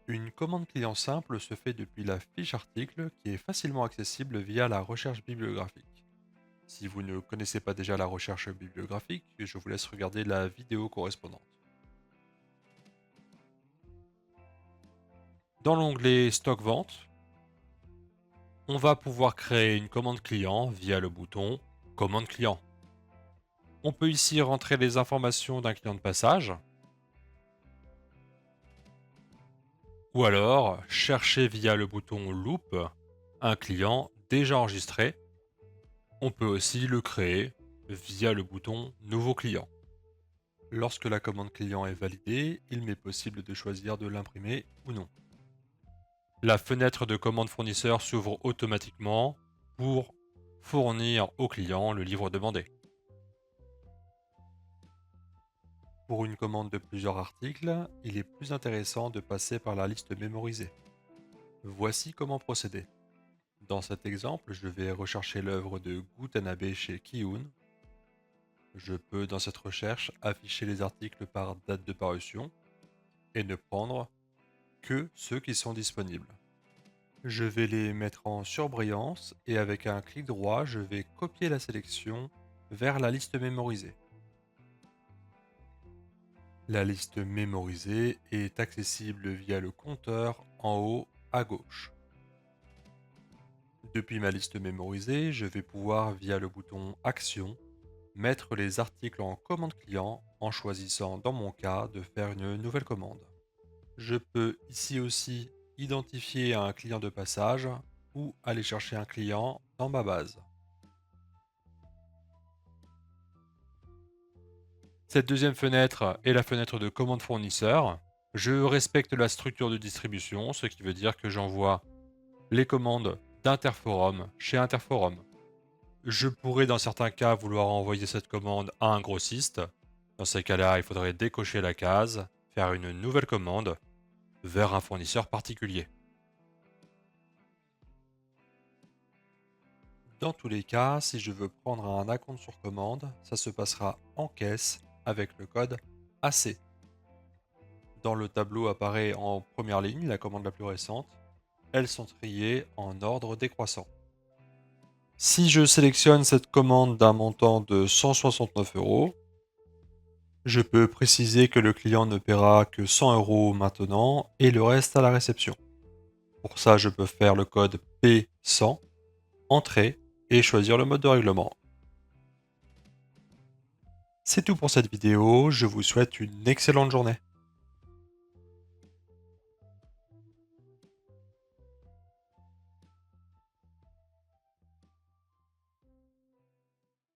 Une commande client simple se fait depuis la fiche article qui est facilement accessible via la recherche bibliographique. Si vous ne connaissez pas déjà la recherche bibliographique, je vous laisse regarder la vidéo correspondante. Dans l'onglet Stock Vente, on va pouvoir créer une commande client via le bouton Commande client. On peut ici rentrer les informations d'un client de passage ou alors chercher via le bouton Loop un client déjà enregistré. On peut aussi le créer via le bouton Nouveau client. Lorsque la commande client est validée, il m'est possible de choisir de l'imprimer ou non. La fenêtre de commande fournisseur s'ouvre automatiquement pour fournir au client le livre demandé. Pour une commande de plusieurs articles, il est plus intéressant de passer par la liste mémorisée. Voici comment procéder. Dans cet exemple, je vais rechercher l'œuvre de Gutanabe chez Kiun. Je peux, dans cette recherche, afficher les articles par date de parution et ne prendre que ceux qui sont disponibles. Je vais les mettre en surbrillance et avec un clic droit, je vais copier la sélection vers la liste mémorisée. La liste mémorisée est accessible via le compteur en haut à gauche. Depuis ma liste mémorisée, je vais pouvoir, via le bouton Action, mettre les articles en commande client en choisissant, dans mon cas, de faire une nouvelle commande. Je peux ici aussi identifier un client de passage ou aller chercher un client dans ma base. Cette deuxième fenêtre est la fenêtre de commande fournisseur. Je respecte la structure de distribution, ce qui veut dire que j'envoie les commandes d'Interforum chez Interforum. Je pourrais dans certains cas vouloir envoyer cette commande à un grossiste. Dans ces cas-là, il faudrait décocher la case, faire une nouvelle commande vers un fournisseur particulier. Dans tous les cas, si je veux prendre un acompte sur commande, ça se passera en caisse avec le code AC. Dans le tableau apparaît en première ligne la commande la plus récente. Elles sont triées en ordre décroissant. Si je sélectionne cette commande d'un montant de 169 euros, je peux préciser que le client ne paiera que 100 euros maintenant et le reste à la réception. Pour ça, je peux faire le code P100, entrer et choisir le mode de règlement. C'est tout pour cette vidéo, je vous souhaite une excellente journée.